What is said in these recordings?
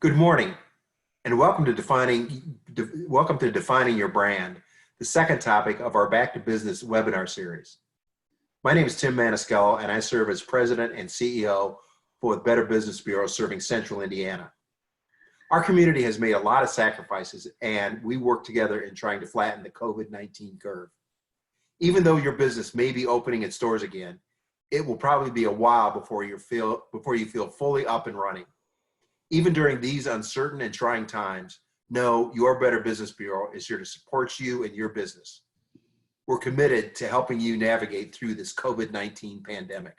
Good morning, and welcome to Defining Your Brand, the second topic of our Back to Business webinar series. My name is Tim Maniscalco, and I serve as President and CEO for the Better Business Bureau serving Central Indiana. Our community has made a lot of sacrifices, and we work together in trying to flatten the COVID-19 curve. Even though your business may be opening its doors again, it will probably be a while before you feel fully up and running. Even during these uncertain and trying times, know your Better Business Bureau is here to support you and your business. We're committed to helping you navigate through this COVID-19 pandemic.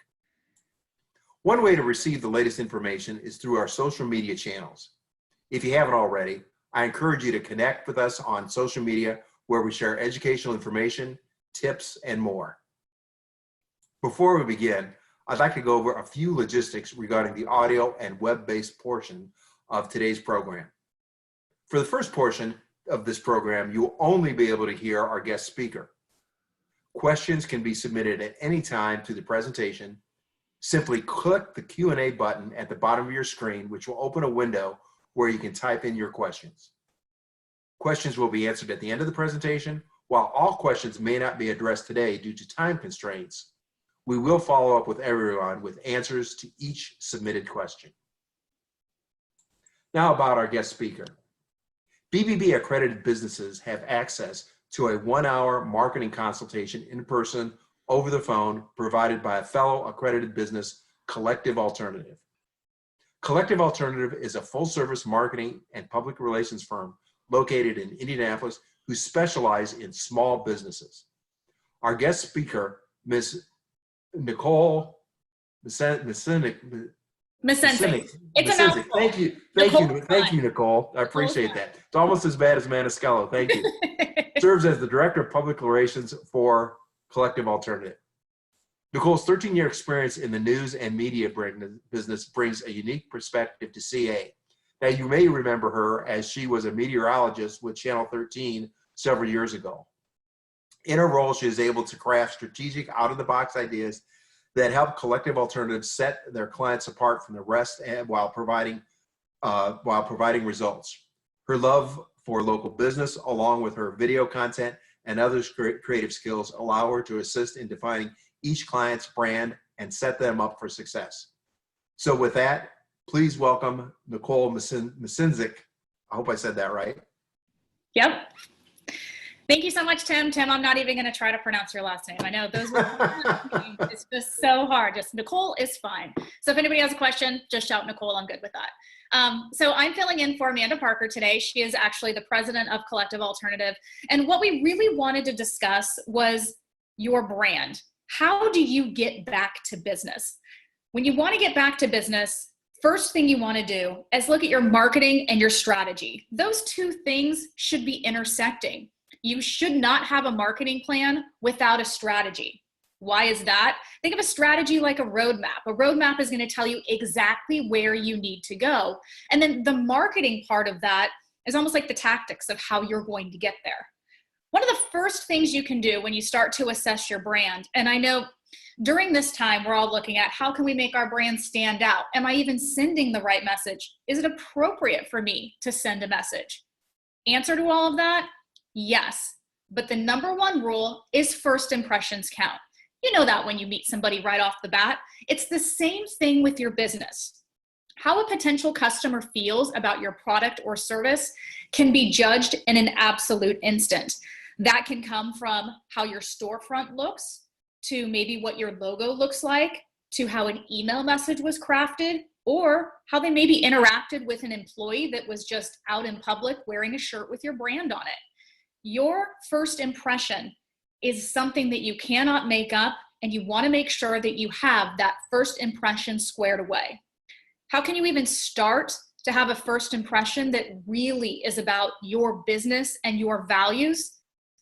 One way to receive the latest information is through our social media channels. If you haven't already, I encourage you to connect with us on social media where we share educational information, tips, and more. Before we begin, I'd like to go over a few logistics regarding the audio and web-based portion of today's program. For the first portion of this program, you will only be able to hear our guest speaker. Questions can be submitted at any time to the presentation. Simply click the Q&A button at the bottom of your screen, which will open a window where you can type in your questions. Questions will be answered at the end of the presentation. While all questions may not be addressed today due to time constraints, we will follow up with everyone with answers to each submitted question. Now about our guest speaker. BBB accredited businesses have access to a 1-hour marketing consultation in person, over the phone, provided by a fellow accredited business, Collective Alternative. Collective Alternative is a full-service marketing and public relations firm located in Indianapolis who specialize in small businesses. Our guest speaker, Ms. Nicole Misencik. It's a mouthful. Thank you, Nicole. I appreciate that. It's almost as bad as Maniscalco. Thank you. Serves as the Director of Public Relations for Collective Alternative. Nicole's 13-year experience in the news and media business brings a unique perspective to CA. Now, you may remember her as she was a meteorologist with Channel 13 several years ago. In her role, she is able to craft strategic, out-of-the-box ideas that help Collective Alternatives set their clients apart from the rest and while providing results. Her love for local business, along with her video content and other creative skills, allow her to assist in defining each client's brand and set them up for success. So with that, please welcome Nicole Misencik. I hope I said that right. Yep. Thank you so much, Tim. Tim, I'm not even going to try to pronounce your last name. I know those were it's just so hard. Just Nicole is fine. So if anybody has a question, just shout Nicole. I'm good with that. So I'm filling in for Amanda Parker today. She is actually the president of Collective Alternative. And what we really wanted to discuss was your brand. How do you get back to business? When you want to get back to business, first thing you want to do is look at your marketing and your strategy. Those two things should be intersecting. You should not have a marketing plan without a strategy. Why is that? Think of a strategy like a roadmap. A roadmap is going to tell you exactly where you need to go. And then the marketing part of that is almost like the tactics of how you're going to get there. One of the first things you can do when you start to assess your brand, and I know during this time, we're all looking at how can we make our brand stand out? Am I even sending the right message? Is it appropriate for me to send a message? Answer to all of that? Yes, but the number one rule is first impressions count. You know that when you meet somebody right off the bat. It's the same thing with your business. How a potential customer feels about your product or service can be judged in an absolute instant. That can come from how your storefront looks, to maybe what your logo looks like, to how an email message was crafted, or how they maybe interacted with an employee that was just out in public wearing a shirt with your brand on it. Your first impression is something that you cannot make up, and you want to make sure that you have that first impression squared away. How can you even start to have a first impression that really is about your business and your values?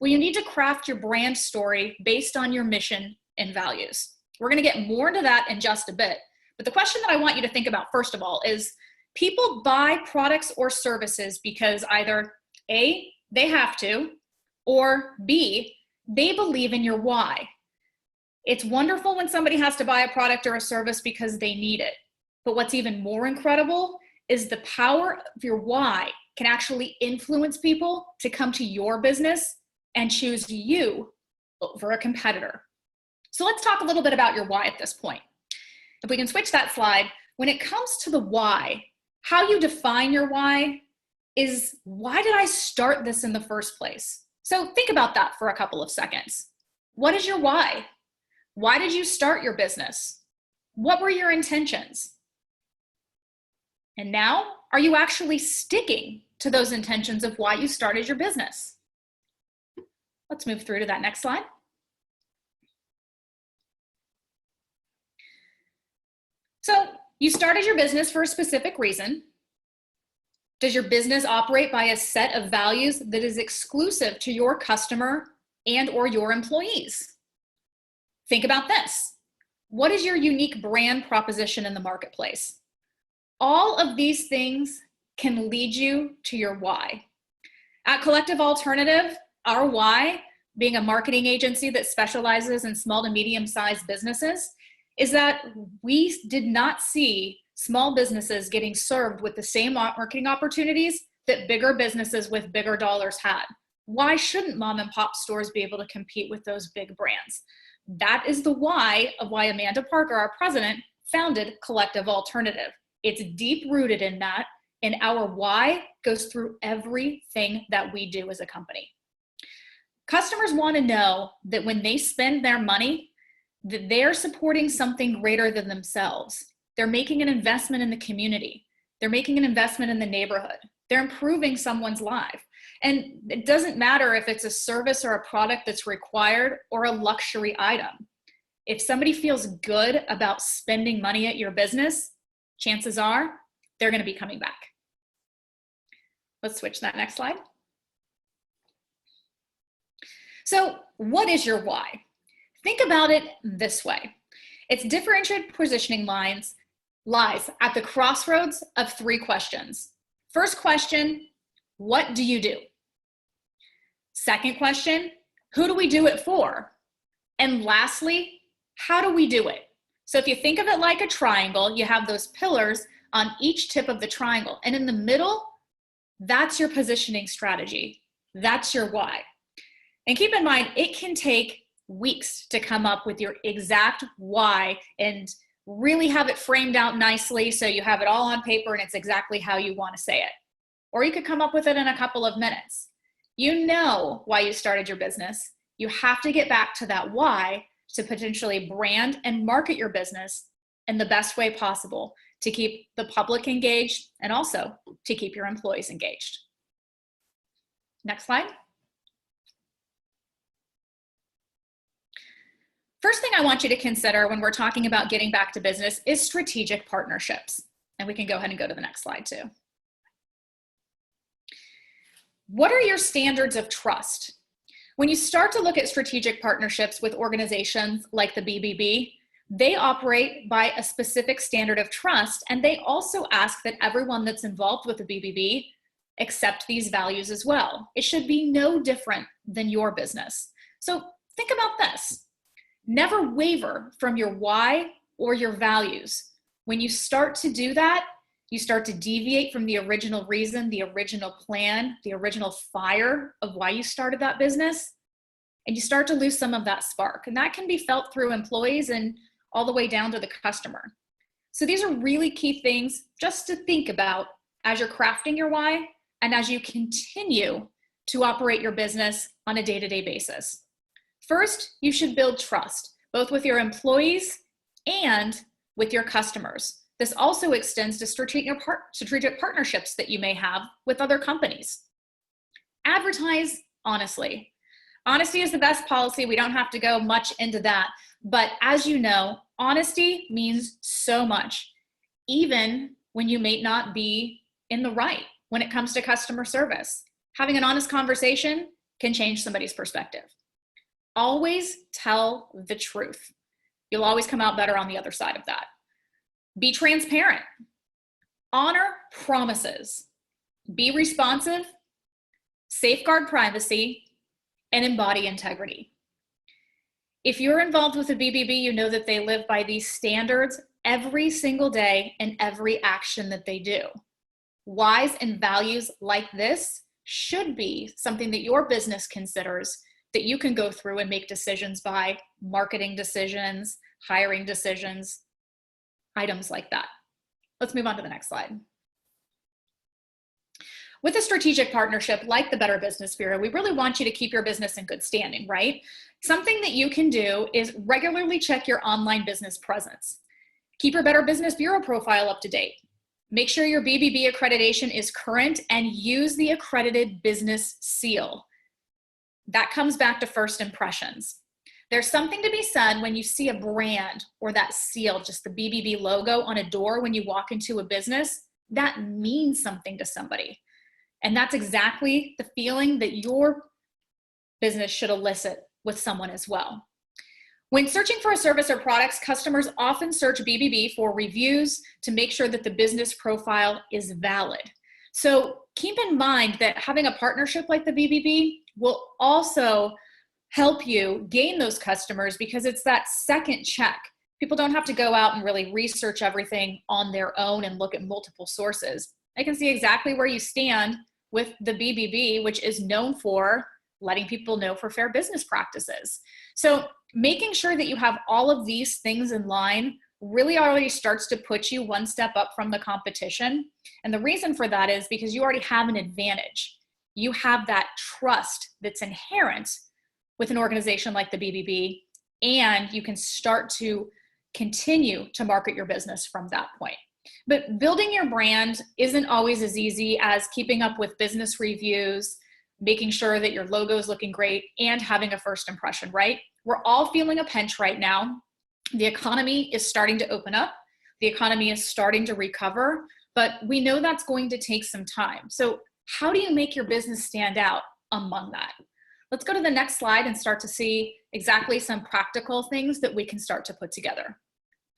Well, you need to craft your brand story based on your mission and values. We're going to get more into that in just a bit. But the question that I want you to think about, first of all, is people buy products or services because either A, they have to, or B, they believe in your why. It's wonderful when somebody has to buy a product or a service because they need it. But what's even more incredible is the power of your why can actually influence people to come to your business and choose you over a competitor. So let's talk a little bit about your why at this point. If we can switch that slide, when it comes to the why, how you define your why is, why did I start this in the first place? So think about that for a couple of seconds. What is your why? Why did you start your business? What were your intentions? And now, are you actually sticking to those intentions of why you started your business? Let's move through to that next slide. So you started your business for a specific reason. Does your business operate by a set of values that is exclusive to your customer and or your employees? Think about this. What is your unique brand proposition in the marketplace? All of these things can lead you to your why. At Collective Alternative, our why, being a marketing agency that specializes in small to medium-sized businesses, is that we did not see small businesses getting served with the same marketing opportunities that bigger businesses with bigger dollars had. Why shouldn't mom and pop stores be able to compete with those big brands? That is the why of why Amanda Parker, our president, founded Collective Alternative. It's deep rooted in that, and our why goes through everything that we do as a company. Customers want to know that when they spend their money, that they're supporting something greater than themselves. They're making an investment in the community. They're making an investment in the neighborhood. They're improving someone's life. And it doesn't matter if it's a service or a product that's required or a luxury item. If somebody feels good about spending money at your business, chances are they're going to be coming back. Let's switch to that next slide. So what is your why? Think about it this way. Its differentiated positioning lies at the crossroads of three questions. First question, what do you do? Second question, who do we do it for? And lastly, how do we do it? So if you think of it like a triangle, you have those pillars on each tip of the triangle. And in the middle, that's your positioning strategy. That's your why. And keep in mind, it can take weeks to come up with your exact why and really have it framed out nicely so you have it all on paper and it's exactly how you want to say it. Or you could come up with it in a couple of minutes. You know why you started your business. You have to get back to that why to potentially brand and market your business in the best way possible to keep the public engaged and also to keep your employees engaged. Next slide. First thing I want you to consider when we're talking about getting back to business is strategic partnerships. And we can go ahead and go to the next slide too. What are your standards of trust? When you start to look at strategic partnerships with organizations like the BBB, they operate by a specific standard of trust, and they also ask that everyone that's involved with the BBB accept these values as well. It should be no different than your business. So think about this. Never waver from your why or your values. When you start to do that, you start to deviate from the original reason, the original plan, the original fire of why you started that business, and you start to lose some of that spark. And that can be felt through employees and all the way down to the customer. So these are really key things just to think about as you're crafting your why and as you continue to operate your business on a day-to-day basis. First, you should build trust, both with your employees and with your customers. This also extends to strategic partnerships that you may have with other companies. Advertise honestly. Honesty is the best policy. We don't have to go much into that. But as you know, honesty means so much, even when you may not be in the right when it comes to customer service. Having an honest conversation can change somebody's perspective. Always tell the truth. You'll always come out better on the other side of that. Be transparent. Honor promises. Be responsive. Safeguard privacy. And embody integrity. If you're involved with the BBB, you know that they live by these standards every single day in every action that they do. whys and values like this should be something that your business considers that you can go through and make decisions by, marketing decisions, hiring decisions, items like that. Let's move on to the next slide. With a strategic partnership like the Better Business Bureau, we really want you to keep your business in good standing, right? Something that you can do is regularly check your online business presence. Keep your Better Business Bureau profile up to date. Make sure your BBB accreditation is current and use the accredited business seal. That comes back to first impressions. There's something to be said when you see a brand or that seal, just the BBB logo on a door when you walk into a business, that means something to somebody. And that's exactly the feeling that your business should elicit with someone as well. When searching for a service or products, customers often search BBB for reviews to make sure that the business profile is valid. So keep in mind that having a partnership like the BBB will also help you gain those customers because it's that second check. People don't have to go out and really research everything on their own and look at multiple sources. They can see exactly where you stand with the BBB, which is known for letting people know for fair business practices. So making sure that you have all of these things in line really already starts to put you one step up from the competition. And the reason for that is because you already have an advantage. You have that trust that's inherent with an organization like the BBB, and you can start to continue to market your business from that point. But building your brand isn't always as easy as keeping up with business reviews, making sure that your logo is looking great, and having a first impression, right? We're all feeling a pinch right now. The economy is starting to open up. The economy is starting to recover, but we know that's going to take some time. So how do you make your business stand out among that? Let's go to the next slide and start to see exactly some practical things that we can start to put together.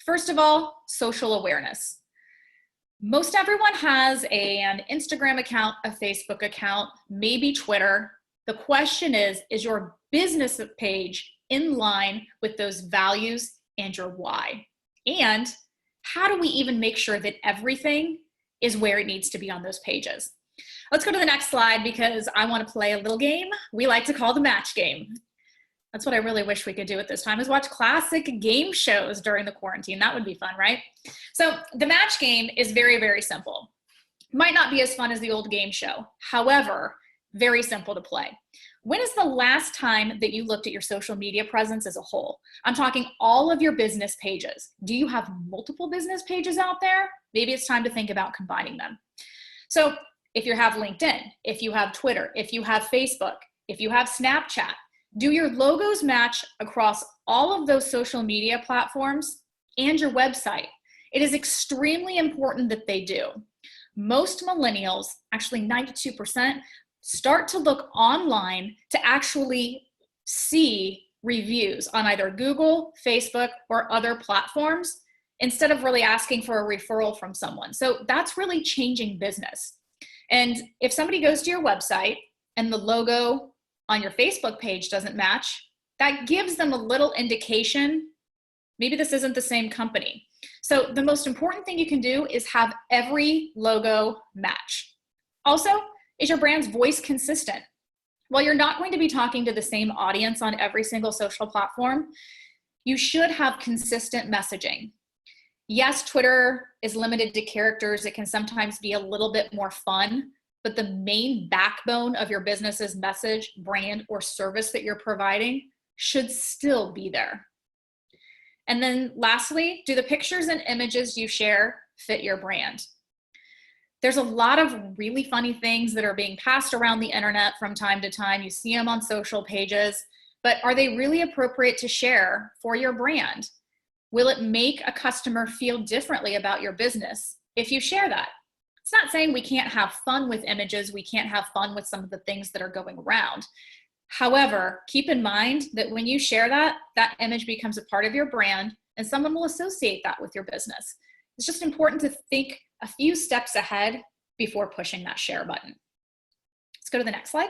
First of all, social awareness. Most everyone has an Instagram account, a Facebook account, maybe Twitter. The question is your business page in line with those values and your why? And how do we even make sure that everything is where it needs to be on those pages? Let's go to the next slide because I want to play a little game we like to call the match game. That's what I really wish we could do at this time, is watch classic game shows during the quarantine. That would be fun, right? So the match game is very, very simple. Might not be as fun as the old game show. However, very simple to play. When is the last time that you looked at your social media presence as a whole? I'm talking all of your business pages. Do you have multiple business pages out there? Maybe it's time to think about combining them. So if you have LinkedIn, if you have Twitter, if you have Facebook, if you have Snapchat, do your logos match across all of those social media platforms and your website? It is extremely important that they do. Most millennials, actually 92%, start to look online to actually see reviews on either Google, Facebook, or other platforms instead of really asking for a referral from someone. So that's really changing business. And if somebody goes to your website and the logo on your Facebook page doesn't match, that gives them a little indication maybe this isn't the same company. So the most important thing you can do is have every logo match. Also, is your brand's voice consistent? While you're not going to be talking to the same audience on every single social platform, you should have consistent messaging. Yes, Twitter is limited to characters. It can sometimes be a little bit more fun, but the main backbone of your business's message, brand, or service that you're providing should still be there. And then lastly, do the pictures and images you share fit your brand? There's a lot of really funny things that are being passed around the internet from time to time. You see them on social pages, but are they really appropriate to share for your brand? Will it make a customer feel differently about your business if you share that? It's not saying we can't have fun with images, we can't have fun with some of the things that are going around. However, keep in mind that when you share that, that image becomes a part of your brand and someone will associate that with your business. It's just important to think a few steps ahead before pushing that share button. Let's go to the next slide.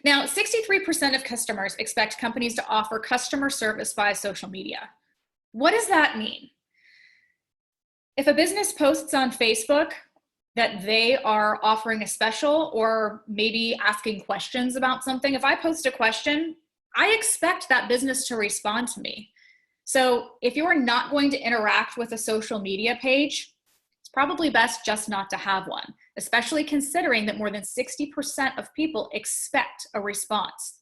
Now, 63% of customers expect companies to offer customer service via social media. What does that mean? If a business posts on Facebook that they are offering a special or maybe asking questions about something, if I post a question, I expect that business to respond to me. So if you are not going to interact with a social media page, it's probably best just not to have one, especially considering that more than 60% of people expect a response.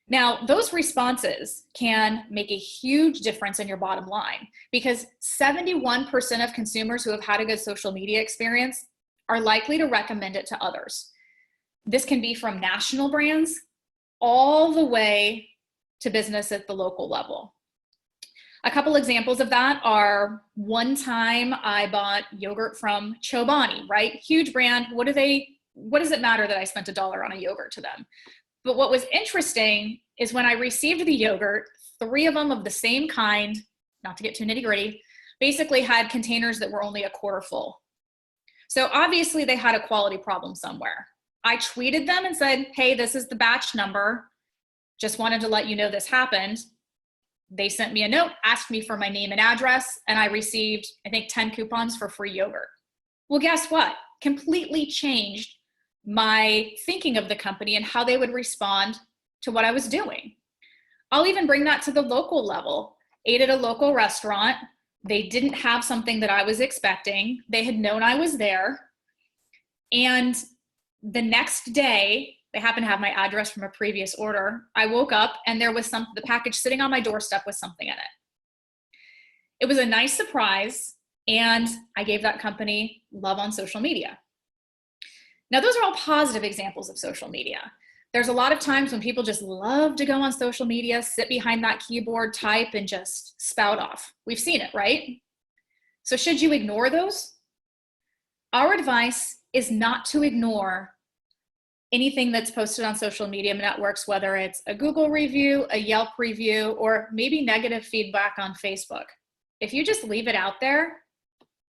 Now, those responses can make a huge difference in your bottom line because 71% of consumers who have had a good social media experience are likely to recommend it to others. This can be from national brands all the way to business at the local level. A couple examples of that are, one time I bought yogurt from Chobani, right? Huge brand. What does it matter that I spent $1 on a yogurt to them? But what was interesting is when I received the yogurt, 3 of them of the same kind, not to get too nitty gritty, basically had containers that were only a quarter full. So obviously they had a quality problem somewhere. I tweeted them and said, hey, this is the batch number. Just wanted to let you know this happened. They sent me a note, asked me for my name and address, and I received, I think, 10 coupons for free yogurt. Well, guess what? Completely changed my thinking of the company and how they would respond to what I was doing. I'll even bring that to the local level. Ate at a local restaurant. They didn't have something that I was expecting. They had known I was there. And the next day, they happened to have my address from a previous order. I woke up and there was the package sitting on my doorstep with something in it. It was a nice surprise, and I gave that company love on social media. Now, those are all positive examples of social media. There's a lot of times when people just love to go on social media, sit behind that keyboard, type, and just spout off. We've seen it, right? So should you ignore those? Our advice is not to ignore anything that's posted on social media networks, whether it's a Google review, a Yelp review, or maybe negative feedback on Facebook. If you just leave it out there,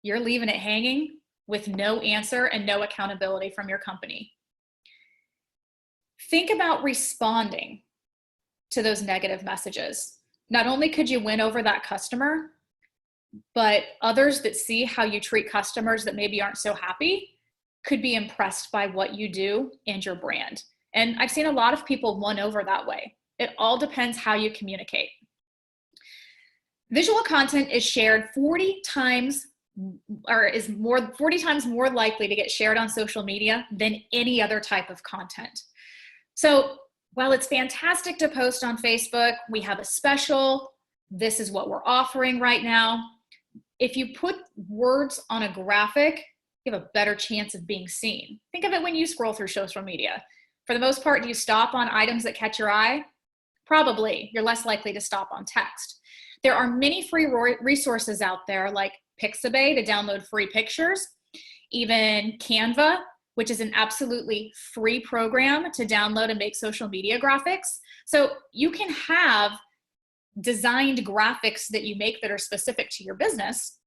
you're leaving it hanging with no answer and no accountability from your company. Think about responding to those negative messages. Not only could you win over that customer, but others that see how you treat customers that maybe aren't so happy could be impressed by what you do and your brand. And I've seen a lot of people won over that way. It all depends how you communicate. Visual content is shared 40 times more likely to get shared on social media than any other type of content. So while it's fantastic to post on Facebook, we have a special, this is what we're offering right now. If you put words on a graphic, you have a better chance of being seen. Think of it when you scroll through social media. For the most part, do you stop on items that catch your eye? Probably. You're less likely to stop on text. There are many free resources out there like Pixabay to download free pictures, even Canva, which is an absolutely free program to download and make social media graphics. So you can have designed graphics that you make that are specific to your business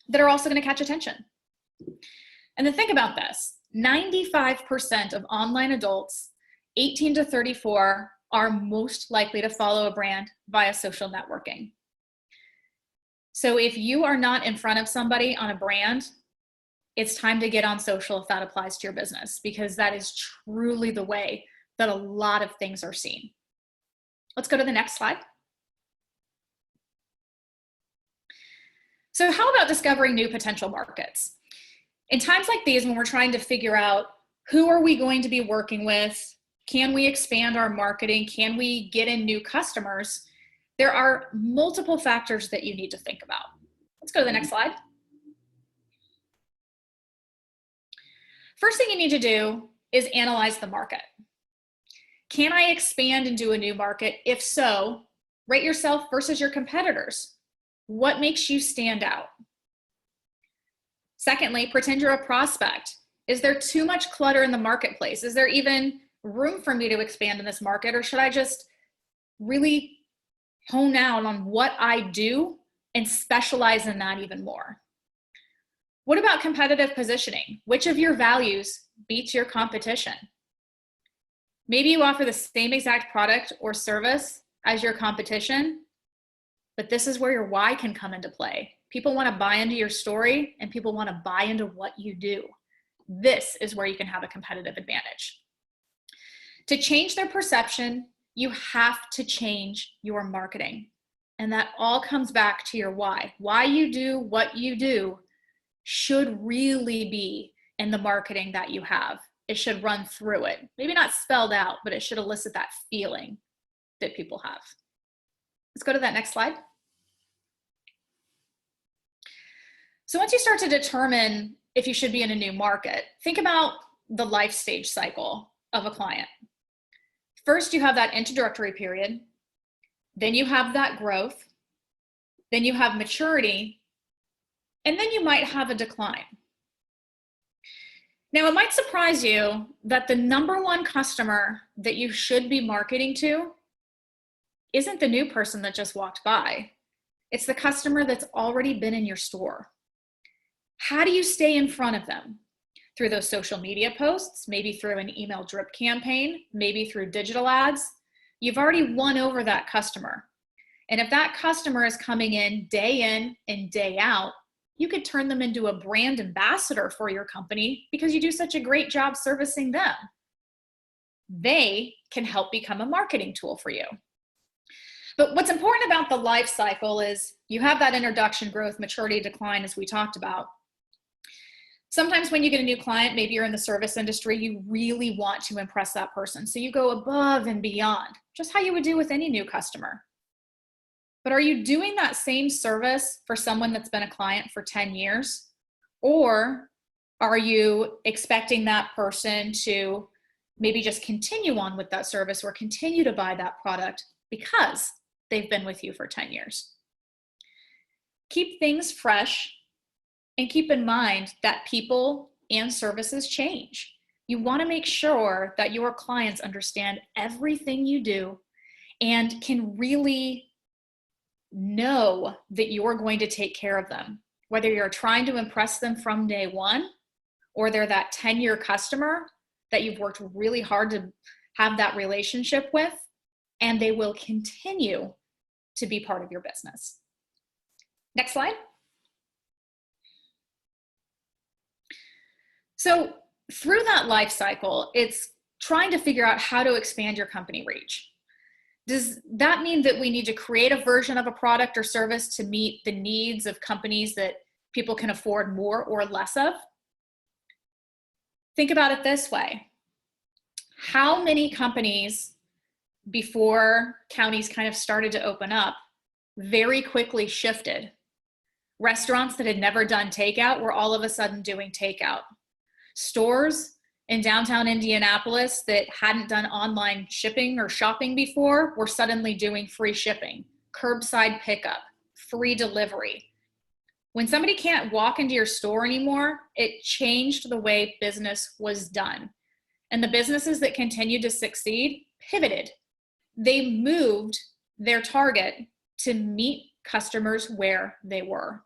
that are also going to catch attention. And then think about this. 95% of online adults 18 to 34 are most likely to follow a brand via social networking. So if you are not in front of somebody on a brand, it's time to get on social if that applies to your business, because that is truly the way that a lot of things are seen. Let's go to the next slide. So how about discovering new potential markets? In times like these, when we're trying to figure out who are we going to be working with, can we expand our marketing, can we get in new customers, there are multiple factors that you need to think about. Let's go to the next slide. First thing you need to do is analyze the market. Can I expand into a new market? If so, rate yourself versus your competitors. What makes you stand out? Secondly, pretend you're a prospect. Is there too much clutter in the marketplace? Is there even room for me to expand in this market, or should I just really hone down on what I do and specialize in that even more? What about competitive positioning? Which of your values beats your competition? Maybe you offer the same exact product or service as your competition, but this is where your why can come into play. People want to buy into your story, and people want to buy into what you do. This is where you can have a competitive advantage. To change their perception, you have to change your marketing. And that all comes back to your why. Why you do what you do should really be in the marketing that you have. It should run through it. Maybe not spelled out, but it should elicit that feeling that people have. Let's go to that next slide. So once you start to determine if you should be in a new market, think about the life stage cycle of a client. First, you have that introductory period. Then you have that growth. Then you have maturity. And then you might have a decline. Now, it might surprise you that the number one customer that you should be marketing to isn't the new person that just walked by. It's the customer that's already been in your store. How do you stay in front of them? Through those social media posts, maybe through an email drip campaign, maybe through digital ads. You've already won over that customer. And if that customer is coming in and day out, you could turn them into a brand ambassador for your company because you do such a great job servicing them. They can help become a marketing tool for you. But what's important about the life cycle is you have that introduction, growth, maturity, decline, as we talked about. Sometimes when you get a new client, maybe you're in the service industry, you really want to impress that person. So you go above and beyond, just how you would do with any new customer. But are you doing that same service for someone that's been a client for 10 years? Or are you expecting that person to maybe just continue on with that service or continue to buy that product because they've been with you for 10 years? Keep things fresh and keep in mind that people and services change. You want to make sure that your clients understand everything you do and can really know that you're going to take care of them. Whether you're trying to impress them from day one or they're that 10-year customer that you've worked really hard to have that relationship with, and they will continue to be part of your business. Next slide. So through that life cycle, it's trying to figure out how to expand your company reach. Does that mean that we need to create a version of a product or service to meet the needs of companies that people can afford more or less of? Think about it this way. How many companies, before counties kind of started to open up, very quickly shifted? Restaurants that had never done takeout were all of a sudden doing takeout. Stores in downtown Indianapolis that hadn't done online shipping or shopping before were suddenly doing free shipping, curbside pickup, free delivery. When somebody can't walk into your store anymore, it changed the way business was done. And the businesses that continued to succeed pivoted. They moved their target to meet customers where they were.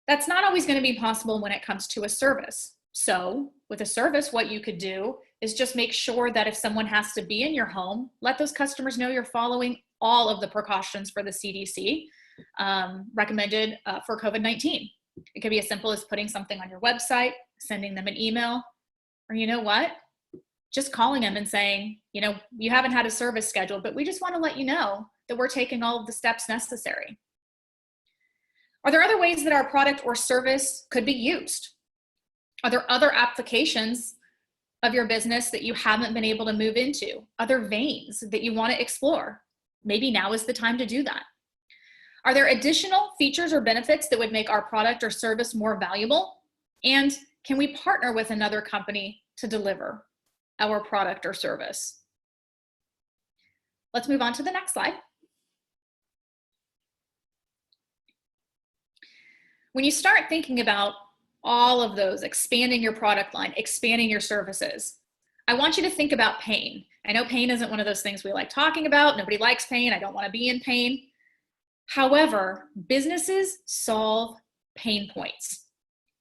That's not always going to be possible when it comes to a service. So with a service, what you could do is just make sure that if someone has to be in your home, let those customers know you're following all of the precautions for the CDC recommended for COVID-19. It could be as simple as putting something on your website, sending them an email, or you know what? Just calling them and saying, you know, you haven't had a service scheduled, but we just want to let you know that we're taking all of the steps necessary. Are there other ways that our product or service could be used? Are there other applications of your business that you haven't been able to move into? Other veins that you want to explore? Maybe now is the time to do that. Are there additional features or benefits that would make our product or service more valuable? And can we partner with another company to deliver our product or service? Let's move on to the next slide. When you start thinking about all of those, expanding your product line, expanding your services, I want you to think about pain. I know pain isn't one of those things we like talking about. Nobody likes pain. I don't want to be in pain. However, businesses solve pain points.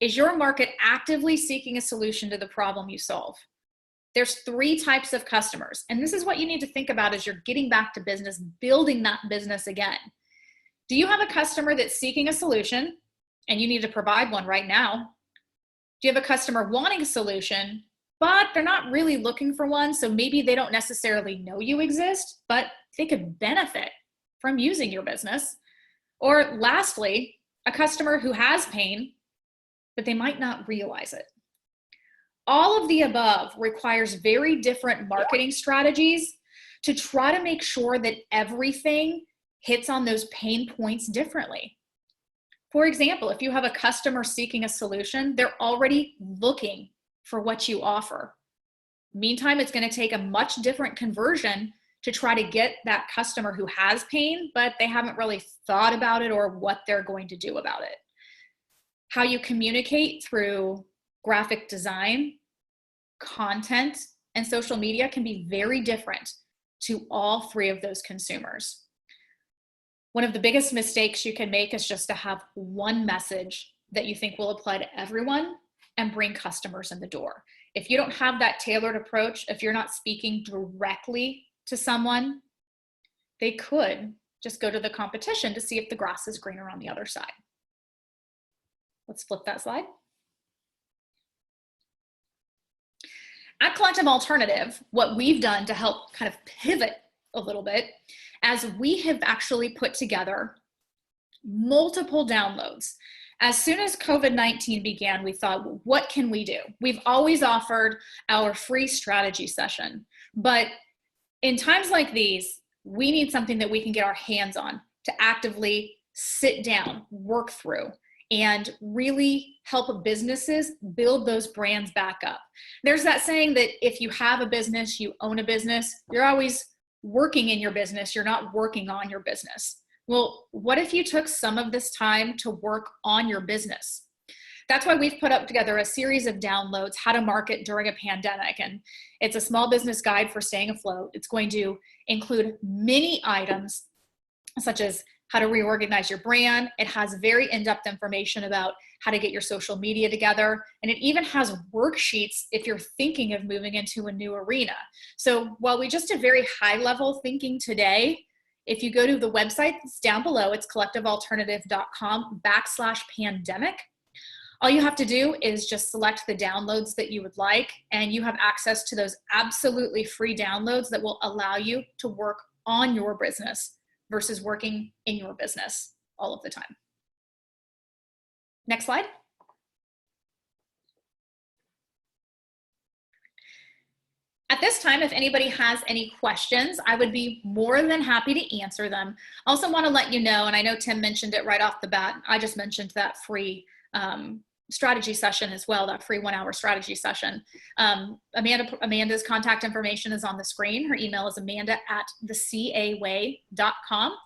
Is your market actively seeking a solution to the problem you solve? There's 3 types of customers, and this is what you need to think about as you're getting back to business, building that business again. Do you have a customer that's seeking a solution and you need to provide one right now? Do you have a customer wanting a solution, but they're not really looking for one, so maybe they don't necessarily know you exist, but they could benefit from using your business? Or lastly, a customer who has pain, but they might not realize it. All of the above requires very different marketing strategies to try to make sure that everything hits on those pain points differently. For example, if you have a customer seeking a solution, they're already looking for what you offer. Meantime, it's going to take a much different conversion to try to get that customer who has pain, but they haven't really thought about it or what they're going to do about it. How you communicate through graphic design, content, and social media can be very different to all three of those consumers. One of the biggest mistakes you can make is just to have one message that you think will apply to everyone and bring customers in the door. If you don't have that tailored approach, if you're not speaking directly to someone, they could just go to the competition to see if the grass is greener on the other side. Let's flip that slide. At Collective Alternative, what we've done to help kind of pivot a little bit, as we have actually put together multiple downloads. As soon as COVID-19 began, we thought, what can we do? We've always offered our free strategy session, but in times like these, we need something that we can get our hands on to actively sit down, work through, and really help businesses build those brands back up. There's that saying that if you have a business, you own a business, you're always working in your business, you're not working on your business. Well, what if you took some of this time to work on your business? That's why we've put up together a series of downloads, how to market during a pandemic. And it's a small business guide for staying afloat. It's going to include many items such as how to reorganize your brand. It has very in-depth information about how to get your social media together. And it even has worksheets if you're thinking of moving into a new arena. So while we just did very high level thinking today, if you go to the website that's down below, it's collectivealternative.com/pandemic. All you have to do is just select the downloads that you would like, and you have access to those absolutely free downloads that will allow you to work on your business versus working in your business all of the time. Next slide. At this time, if anybody has any questions, I would be more than happy to answer them. I also want to let you know, and I know Tim mentioned it right off the bat, I just mentioned that free strategy session as well, that free 1-hour strategy session. Amanda's contact information is on the screen. Her email is amanda@thecaway.com.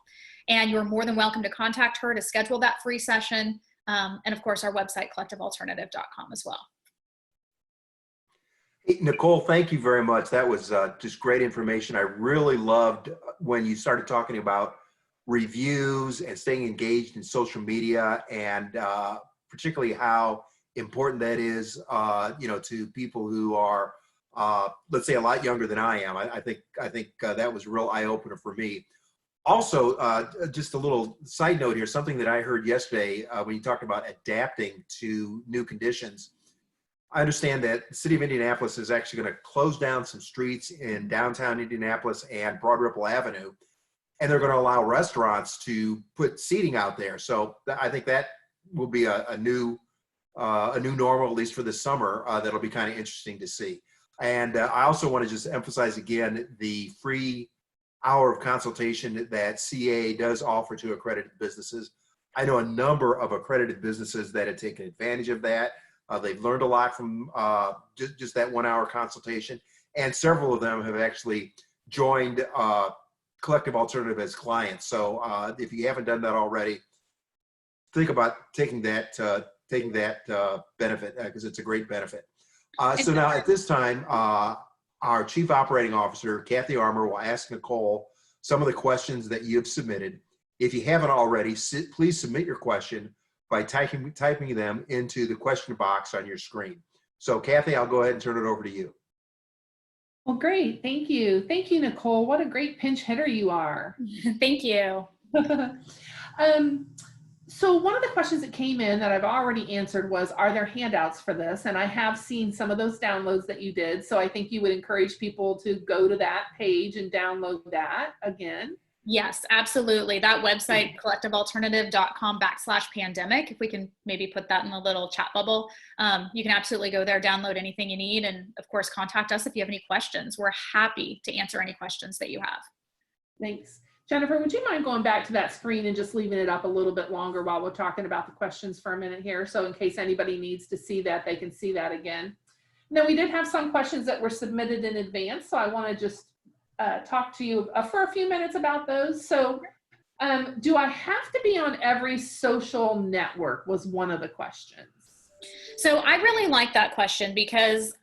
And you're more than welcome to contact her to schedule that free session. And of course, our website, collectivealternative.com as well. Hey, Nicole, thank you very much. That was just great information. I really loved when you started talking about reviews and staying engaged in social media, and particularly how important that is, to people who are, let's say, a lot younger than I am. I think that was a real eye opener for me. Also, just a little side note here, something that I heard yesterday when you talked about adapting to new conditions. I understand that the city of Indianapolis is actually going to close down some streets in downtown Indianapolis and Broad Ripple Avenue, and they're going to allow restaurants to put seating out there. So I think that will be a new normal, at least for this summer. That'll be kind of interesting to see. And I also want to just emphasize again the free hour of consultation that CA does offer to accredited businesses. I know a number of accredited businesses that have taken advantage of that. They've learned a lot from just that 1-hour consultation, and several of them have actually joined Collective Alternative as clients. So if you haven't done that already, think about taking that benefit, because it's a great benefit. So now at this time, our Chief Operating Officer, Kathy Armour, will ask Nicole some of the questions that you have submitted. If you haven't already, please submit your question by typing them into the question box on your screen. So Kathy, I'll go ahead and turn it over to you. Well, great. Thank you. Thank you, Nicole. What a great pinch hitter you are. Thank you. So one of the questions that came in that I've already answered was, are there handouts for this? And I have seen some of those downloads that you did. So I think you would encourage people to go to that page and download that again. Yes, absolutely. That website, collectivealternative.com/pandemic, if we can maybe put that in a little chat bubble, you can absolutely go there, download anything you need, and of course, contact us if you have any questions. We're happy to answer any questions that you have. Thanks. Jennifer, would you mind going back to that screen and just leaving it up a little bit longer while we're talking about the questions for a minute here? So in case anybody needs to see that, they can see that again. Now, we did have some questions that were submitted in advance, so I want to just talk to you for a few minutes about those. So do I have to be on every social network was one of the questions. So I really like that question because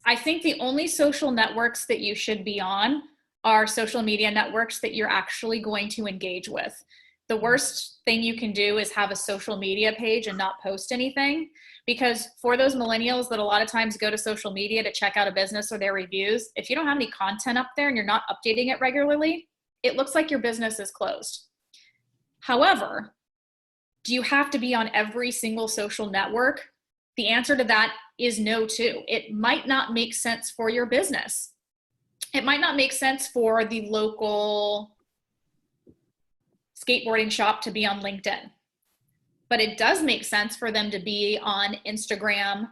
I think the only social networks that you should be on are social media networks that you're actually going to engage with. The worst thing you can do is have a social media page and not post anything, because for those millennials that a lot of times go to social media to check out a business or their reviews, if you don't have any content up there and you're not updating it regularly, it looks like your business is closed. However, do you have to be on every single social network? The answer to that is no too. It might not make sense for your business. It might not make sense for the local skateboarding shop to be on LinkedIn, but it does make sense for them to be on Instagram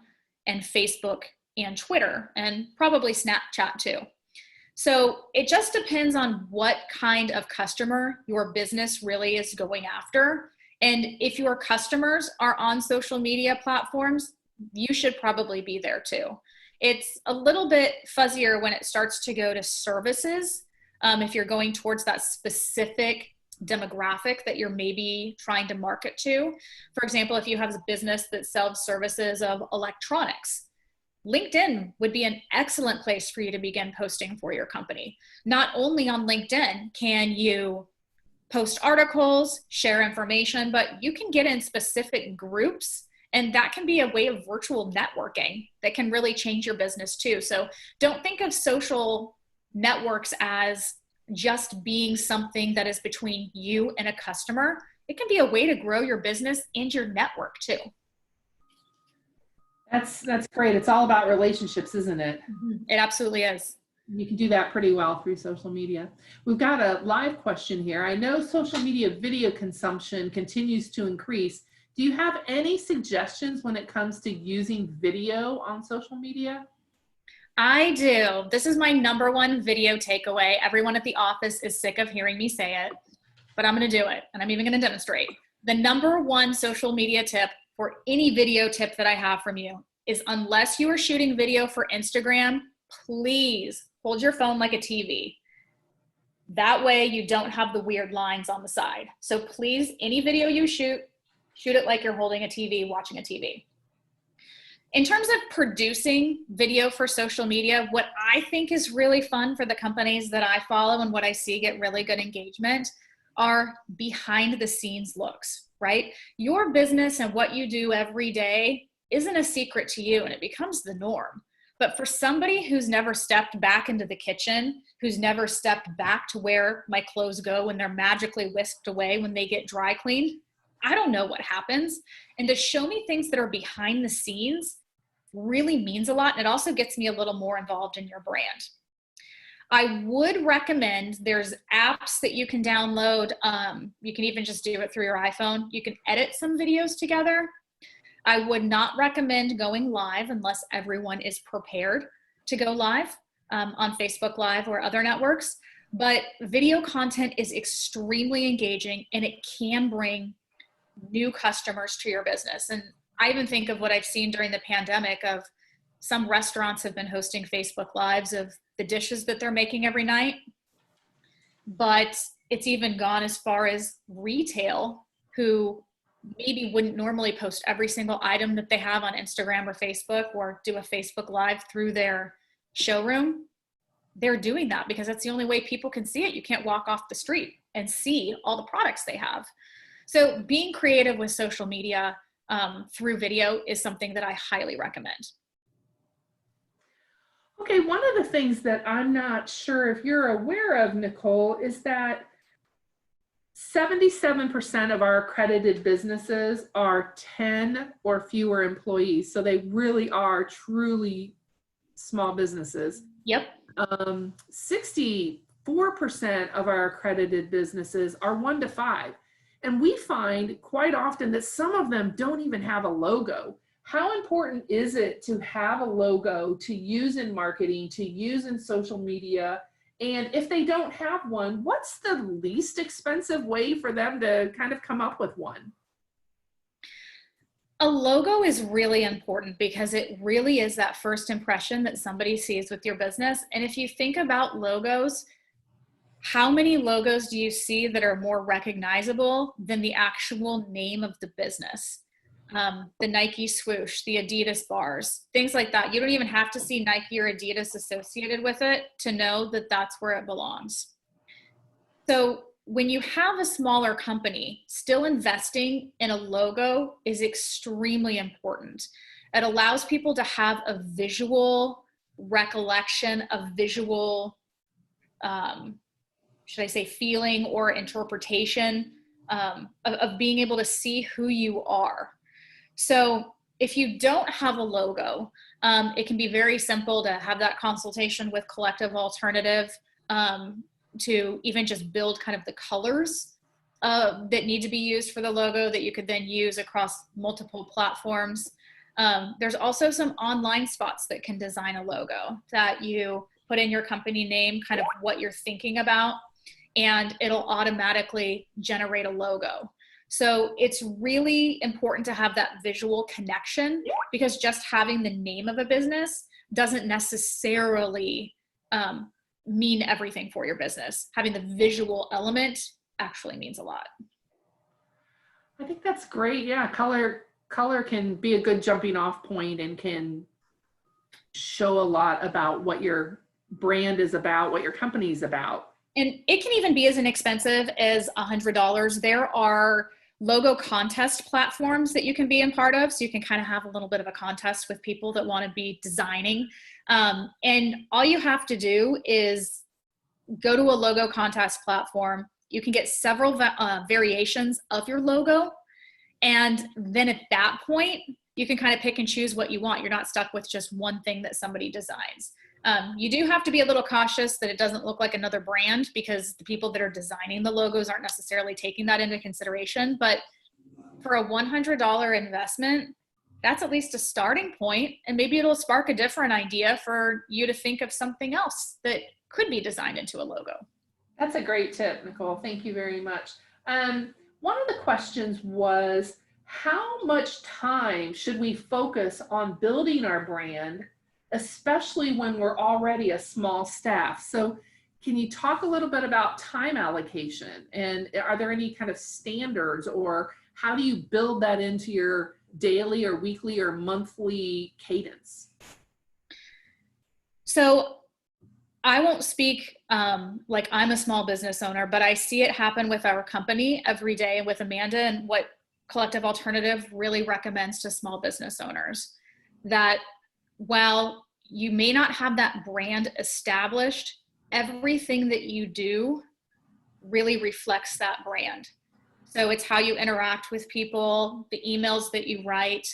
and Facebook and Twitter and probably Snapchat too. So it just depends on what kind of customer your business really is going after. And if your customers are on social media platforms, you should probably be there too. It's a little bit fuzzier when it starts to go to services. If you're going towards that specific demographic that you're maybe trying to market to. For example, if you have a business that sells services of electronics, LinkedIn would be an excellent place for you to begin posting for your company. Not only on LinkedIn can you post articles, share information, but you can get in specific groups. And that can be a way of virtual networking that can really change your business too. So don't think of social networks as just being something that is between you and a customer. It can be a way to grow your business and your network too. That's great. It's all about relationships, isn't it? It absolutely is. You can do that pretty well through social media. We've got a live question here. I know social media video consumption continues to increase. Do you have any suggestions when it comes to using video on social media? I do. This is my number one video takeaway. Everyone at the office is sick of hearing me say it, but I'm going to do it. And I'm even going to demonstrate. The number one social media tip for any video tip that I have from you is, unless you are shooting video for Instagram, please hold your phone like a TV. That way you don't have the weird lines on the side. So please, any video you shoot it like you're holding a TV, watching a TV. In terms of producing video for social media, what I think is really fun for the companies that I follow and what I see get really good engagement are behind the scenes looks, right? Your business and what you do every day isn't a secret to you, and it becomes the norm. But for somebody who's never stepped back into the kitchen, who's never stepped back to where my clothes go when they're magically whisked away when they get dry cleaned, I don't know what happens. And to show me things that are behind the scenes really means a lot. And it also gets me a little more involved in your brand. I would recommend, there's apps that you can download. You can even just do it through your iPhone. You can edit some videos together. I would not recommend going live unless everyone is prepared to go live on Facebook Live or other networks. But video content is extremely engaging, and it can bring new customers to your business. And I even think of what I've seen during the pandemic of some restaurants have been hosting Facebook Lives of the dishes that they're making every night. But it's even gone as far as retail, who maybe wouldn't normally post every single item that they have on Instagram or Facebook or do a Facebook Live through their showroom. They're doing that because that's the only way people can see it. You can't walk off the street and see all the products they have. So being creative with social media through video is something that I highly recommend. Okay, one of the things that I'm not sure if you're aware of, Nicole, is that 77% of our accredited businesses are 10 or fewer employees. So they really are truly small businesses. Yep. 64% of our accredited businesses are 1 to 5. And we find quite often that some of them don't even have a logo. How important is it to have a logo to use in marketing, to use in social media? And if they don't have one, what's the least expensive way for them to kind of come up with one? A logo is really important because it really is that first impression that somebody sees with your business. And if you think about logos, how many logos do you see that are more recognizable than the actual name of the business? The Nike swoosh, the Adidas bars, things like that. You don't even have to see Nike or Adidas associated with it to know that that's where it belongs. So when you have a smaller company, still investing in a logo is extremely important. It allows people to have a visual recollection, a visual, should I say, feeling or interpretation of being able to see who you are. So if you don't have a logo, it can be very simple to have that consultation with Collective Alternative to even just build kind of the colors that need to be used for the logo that you could then use across multiple platforms. There's also some online spots that can design a logo that you put in your company name, kind of what you're thinking about, and it'll automatically generate a logo. So it's really important to have that visual connection, because just having the name of a business doesn't necessarily mean everything for your business. Having the visual element actually means a lot. I think that's great. Yeah, color can be a good jumping off point and can show a lot about what your brand is about, what your company is about. And it can even be as inexpensive as $100. There are logo contest platforms that you can be a part of. So you can kind of have a little bit of a contest with people that want to be designing. And all you have to do is go to a logo contest platform. You can get several variations of your logo. And then at that point, you can kind of pick and choose what you want. You're not stuck with just one thing that somebody designs. You do have to be a little cautious that it doesn't look like another brand, because the people that are designing the logos aren't necessarily taking that into consideration. But for a $100 investment, that's at least a starting point, and maybe it'll spark a different idea for you to think of something else that could be designed into a logo. That's a great tip, Nicole. Thank you very much. One of the questions was, how much time should we focus on building our brand, especially when we're already a small staff? So can you talk a little bit about time allocation, and are there any kind of standards, or how do you build that into your daily or weekly or monthly cadence? So I won't speak like I'm a small business owner, but I see it happen with our company every day with Amanda, and what Collective Alternative really recommends to small business owners, that while you may not have that brand established, everything that you do really reflects that brand. So it's how you interact with people, the emails that you write,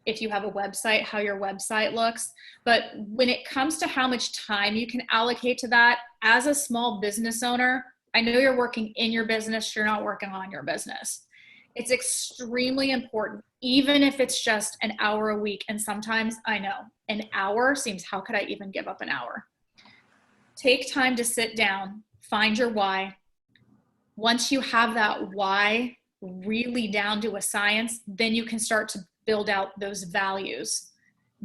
if you have a website, how your website looks. But when it comes to how much time you can allocate to that, as a small business owner, I know you're working in your business, you're not working on your business. It's extremely important, even if it's just an hour a week. And sometimes, I know, an hour seems, how could I even give up an hour? Take time to sit down, find your why. Once you have that why really down to a science, then you can start to build out those values,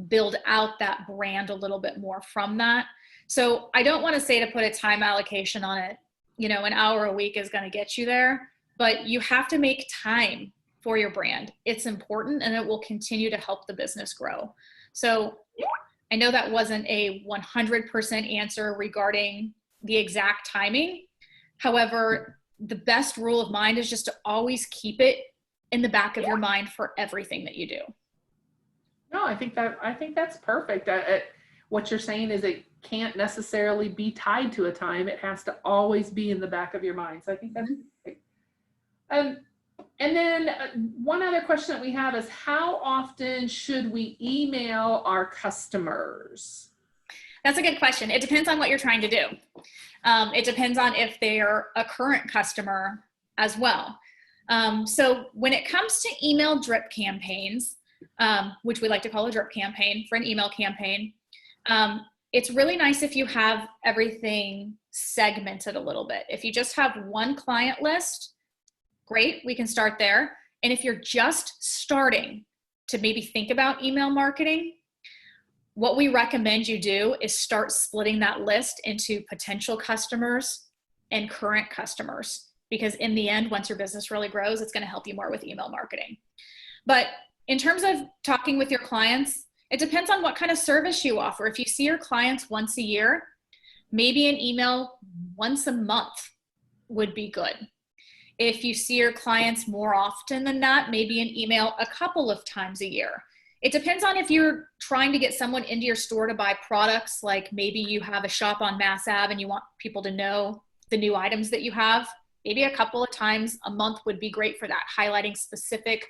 build out that brand a little bit more from that. So I don't want to say to put a time allocation on it, you know, an hour a week is going to get you there, but you have to make time for your brand. It's important, and it will continue to help the business grow. So I know that wasn't a 100% answer regarding the exact timing. However, the best rule of mine is just to always keep it in the back of your mind for everything that you do. No, I think that's perfect. What you're saying is it can't necessarily be tied to a time. It has to always be in the back of your mind. So I think that's And then one other question that we have is, how often should we email our customers? That's a good question. It depends on what you're trying to do. It depends on if they're a current customer as well. So when it comes to email drip campaigns, which we like to call a drip campaign for an email campaign, it's really nice if you have everything segmented a little bit. If you just have one client list, great, we can start there. And if you're just starting to maybe think about email marketing, what we recommend you do is start splitting that list into potential customers and current customers. Because in the end, once your business really grows, it's going to help you more with email marketing. But in terms of talking with your clients, it depends on what kind of service you offer. If you see your clients once a year, maybe an email once a month would be good. If you see your clients more often than that, maybe an email a couple of times a year. It depends on if you're trying to get someone into your store to buy products, like maybe you have a shop on Mass Ave and you want people to know the new items that you have. Maybe a couple of times a month would be great for that, highlighting specific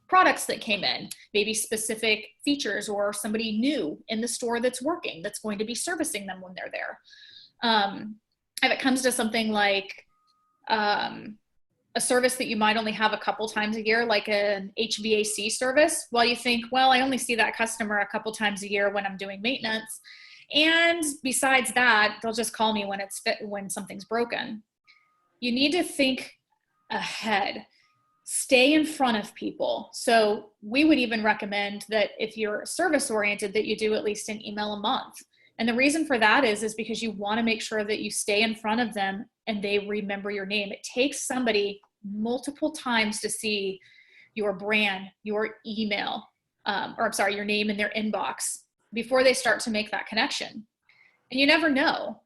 products that came in, maybe specific features or somebody new in the store that's working, that's going to be servicing them when they're there. If it comes to something like a service that you might only have a couple times a year, like an HVAC service, well, you think, well, I only see that customer a couple times a year when I'm doing maintenance. And besides that, they'll just call me when something's broken. You need to think ahead, stay in front of people. So we would even recommend that if you're service oriented, that you do at least an email a month. And the reason for that is because you want to make sure that you stay in front of them and they remember your name. It takes somebody multiple times to see your brand, your email, your name in their inbox before they start to make that connection. And you never know.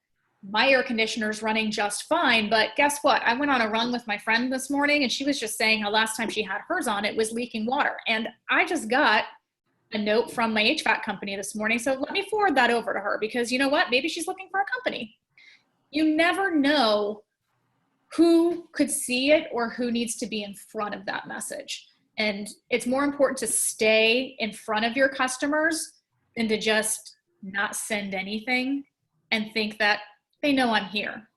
My air conditioner is running just fine, but guess what? I went on a run with my friend this morning and she was just saying how last time she had hers on, it was leaking water. And I just got a note from my HVAC company this morning. So let me forward that over to her, because you know what? Maybe she's looking for a company. You never know who could see it or who needs to be in front of that message. And it's more important to stay in front of your customers than to just not send anything and think that they know I'm here.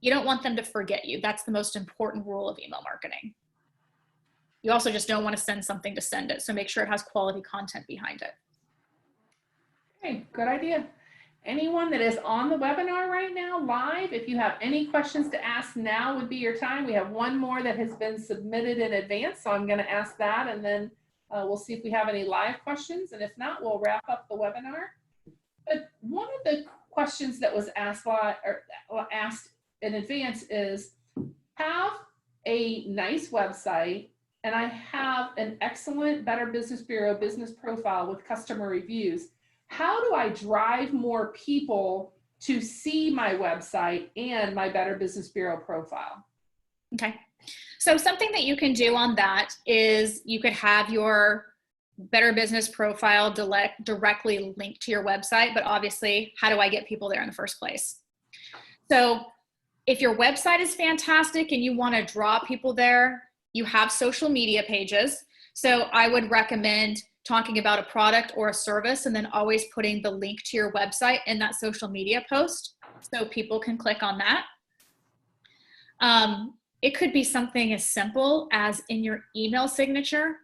You don't want them to forget you. That's the most important rule of email marketing. You also just don't want to send something to send it. So make sure it has quality content behind it. Okay, good idea. Anyone that is on the webinar right now live, if you have any questions to ask, now would be your time. We have one more that has been submitted in advance, so I'm going to ask that, and then we'll see if we have any live questions, and if not, we'll wrap up the webinar. But one of the questions that was asked in advance is, have a nice website and I have an excellent Better Business Bureau business profile with customer reviews. How do I drive more people to see my website and my Better Business Bureau profile? Okay. So something that you can do on that is you could have your Better Business profile directly linked to your website, but obviously, how do I get people there in the first place? So if your website is fantastic and you want to draw people there, you have social media pages. So I would recommend talking about a product or a service and then always putting the link to your website in that social media post so people can click on that. It could be something as simple as in your email signature,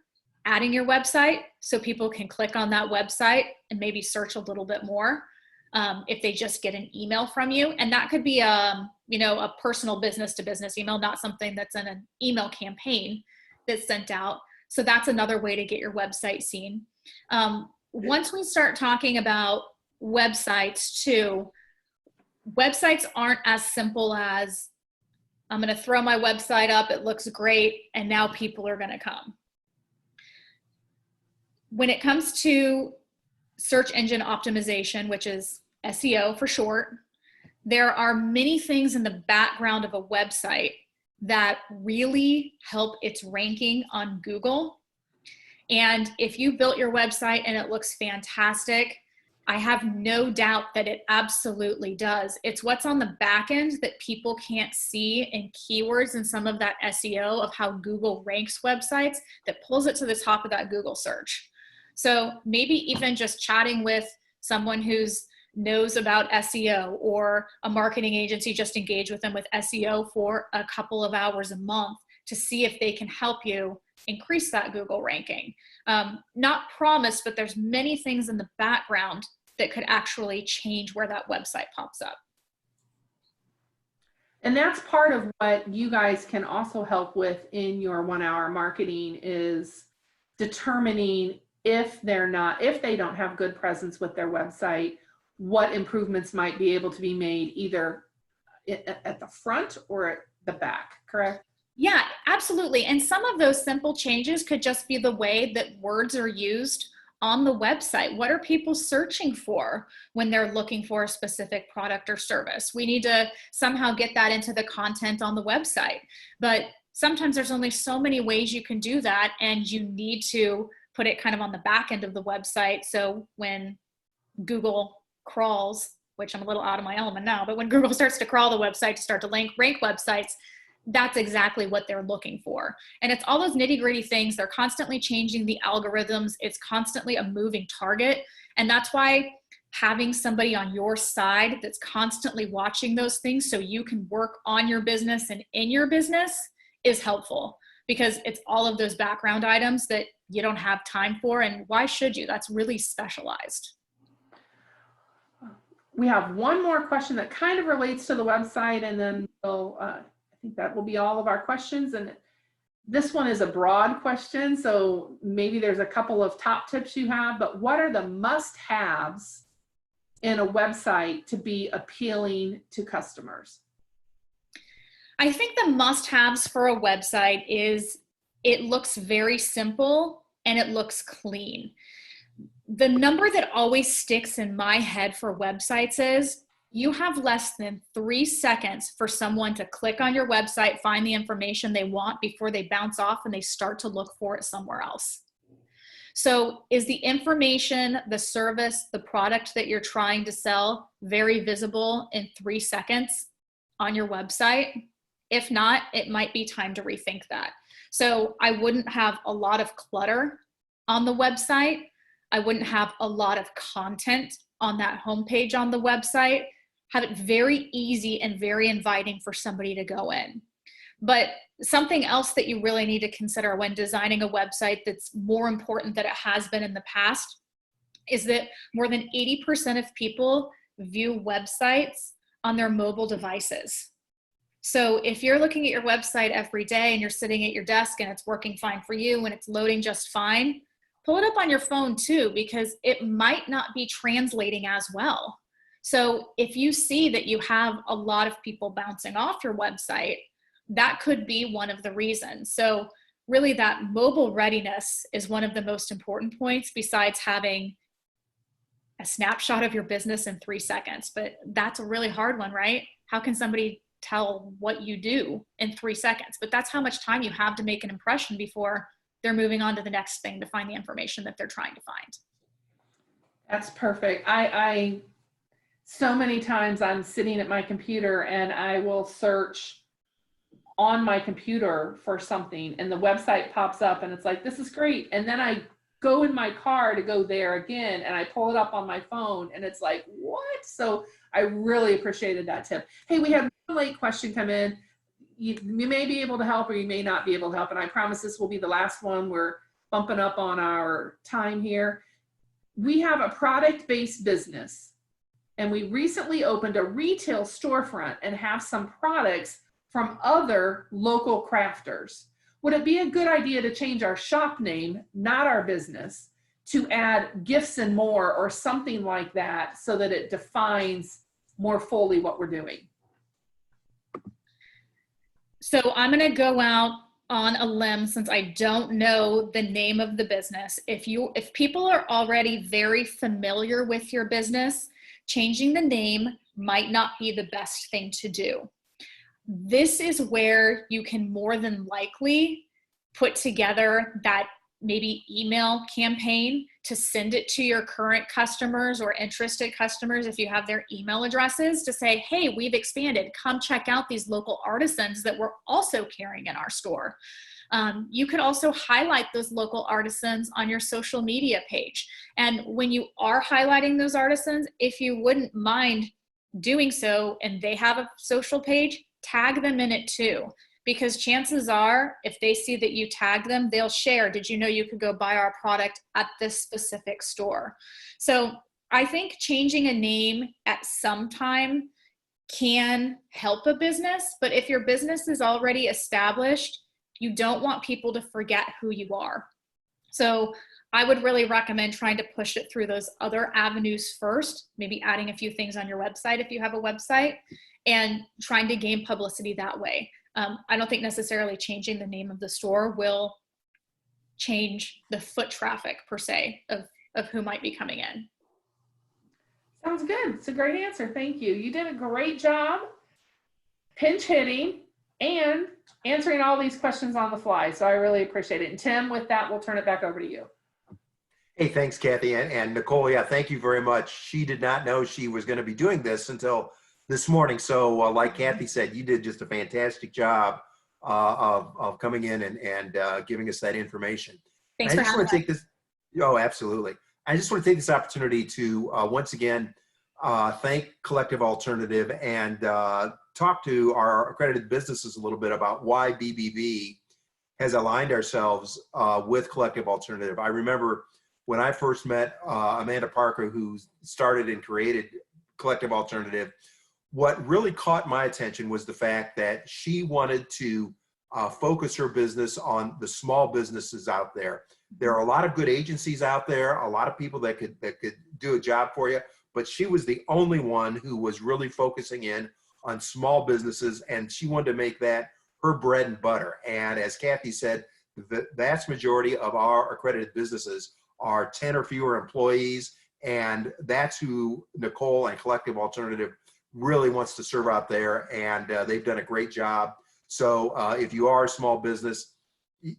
adding your website so people can click on that website and maybe search a little bit more if they just get an email from you. And that could be a personal business to business email, not something that's in an email campaign that's sent out. So that's another way to get your website seen. Once we start talking about websites too, websites aren't as simple as I'm going to throw my website up, it looks great, and now people are going to come. When it comes to search engine optimization, which is SEO for short, there are many things in the background of a website that really help its ranking on Google. And if you built your website and it looks fantastic, I have no doubt that it absolutely does. It's what's on the back end that people can't see in keywords and some of that SEO of how Google ranks websites that pulls it to the top of that Google search. So maybe even just chatting with someone who's knows about SEO, or a marketing agency, just engage with them with SEO for a couple of hours a month to see if they can help you increase that Google ranking. Not promised, but there's many things in the background that could actually change where that website pops up. And that's part of what you guys can also help with in your 1 hour marketing, is determining if they don't have good presence with their website, what improvements might be able to be made either at the front or at the back, correct? Yeah, absolutely. And some of those simple changes could just be the way that words are used on the website. What are people searching for when they're looking for a specific product or service? We need to somehow get that into the content on the website. But sometimes there's only so many ways you can do that, and you need to put it kind of on the back end of the website. So when Google crawls, which I'm a little out of my element now, but when Google starts to crawl the website to start to rank websites, that's exactly what they're looking for. And it's all those nitty gritty things. They're constantly changing the algorithms. It's constantly a moving target. And that's why having somebody on your side that's constantly watching those things so you can work on your business and in your business is helpful, because it's all of those background items that you don't have time for. And why should you? That's really specialized. We have one more question that kind of relates to the website, and then we'll, I think that will be all of our questions. And this one is a broad question, so maybe there's a couple of top tips you have, but what are the must-haves in a website to be appealing to customers? I think the must-haves for a website is it looks very simple and it looks clean. The number that always sticks in my head for websites is you have less than 3 seconds for someone to click on your website, find the information they want before they bounce off and they start to look for it somewhere else. So is the information, the service, the product that you're trying to sell very visible in 3 seconds on your website? If not, it might be time to rethink that. So I wouldn't have a lot of clutter on the website. I wouldn't have a lot of content on that homepage on the website. Have it very easy and very inviting for somebody to go in. But something else that you really need to consider when designing a website that's more important than it has been in the past is that more than 80% of people view websites on their mobile devices. So if you're looking at your website every day and you're sitting at your desk and it's working fine for you and it's loading just fine, pull it up on your phone too, because it might not be translating as well. So if you see that you have a lot of people bouncing off your website, that could be one of the reasons. So really that mobile readiness is one of the most important points, besides having a snapshot of your business in 3 seconds. But that's a really hard one, right? How can somebody tell what you do in 3 seconds? But that's how much time you have to make an impression before they're moving on to the next thing to find the information that they're trying to find. That's perfect. I so many times I'm sitting at my computer and I will search on my computer for something and the website pops up and it's like, this is great. And then I go in my car to go there again and I pull it up on my phone and it's like, what? So I really appreciated that tip. Hey, we had one late question come in. You may be able to help or you may not be able to help. And I promise this will be the last one. We're bumping up on our time here. We have a product-based business and we recently opened a retail storefront and have some products from other local crafters. Would it be a good idea to change our shop name, not our business, to add gifts and more or something like that so that it defines more fully what we're doing? So I'm going to go out on a limb since I don't know the name of the business. If people are already very familiar with your business, changing the name might not be the best thing to do. This is where you can more than likely put together that maybe email campaign to send it to your current customers or interested customers if you have their email addresses to say, hey, we've expanded. Come check out these local artisans that we're also carrying in our store. You could also highlight those local artisans on your social media page. And when you are highlighting those artisans, if you wouldn't mind doing so and they have a social page, tag them in it too. Because chances are, if they see that you tag them, they'll share, did you know you could go buy our product at this specific store? So I think changing a name at some time can help a business, but if your business is already established, you don't want people to forget who you are. So I would really recommend trying to push it through those other avenues first, maybe adding a few things on your website if you have a website, and trying to gain publicity that way. I don't think necessarily changing the name of the store will change the foot traffic per se of who might be coming in. Sounds good. It's a great answer. Thank you. You did a great job pinch hitting and answering all these questions on the fly. So I really appreciate it. And Tim, with that, we'll turn it back over to you. Hey, thanks, Kathy. And Nicole, yeah, thank you very much. She did not know she was going to be doing this until this morning. So like Kathy said, you did just a fantastic job of coming in and giving us that information. Thanks I for just having want to us. take this. Oh, absolutely. I just want to take this opportunity to once again thank Collective Alternative and talk to our accredited businesses a little bit about why BBB has aligned ourselves with Collective Alternative. I remember when I first met Amanda Parker, who started and created Collective Alternative, what really caught my attention was the fact that she wanted to focus her business on the small businesses out there. There are a lot of good agencies out there, a lot of people that could do a job for you, but she was the only one who was really focusing in on small businesses, and she wanted to make that her bread and butter. And as Kathy said, the vast majority of our accredited businesses are 10 or fewer employees, and that's who Nicole and Collective Alternative really wants to serve out there, and they've done a great job. So if you are a small business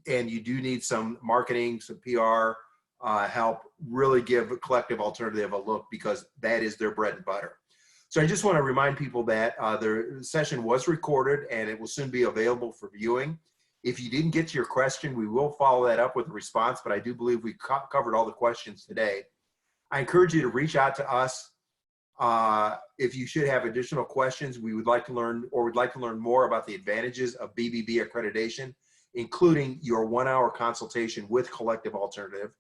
and you do need some marketing, some PR help, really give Collective Alternative a look, because that is their bread and butter. So I just want to remind people that the session was recorded and it will soon be available for viewing. If you didn't get to your question, we will follow that up with a response, but I do believe we covered all the questions today. I encourage you to reach out to us. If you should have additional questions, we would like to learn, or would like to learn more about the advantages of BBB accreditation, including your 1-hour consultation with Collective Alternative.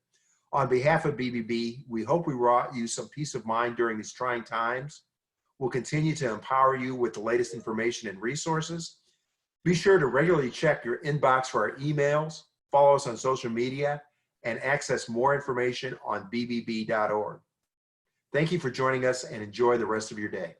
On behalf of BBB, we hope we brought you some peace of mind during these trying times. We'll continue to empower you with the latest information and resources. Be sure to regularly check your inbox for our emails, follow us on social media, and access more information on bbb.org. Thank you for joining us, and enjoy the rest of your day.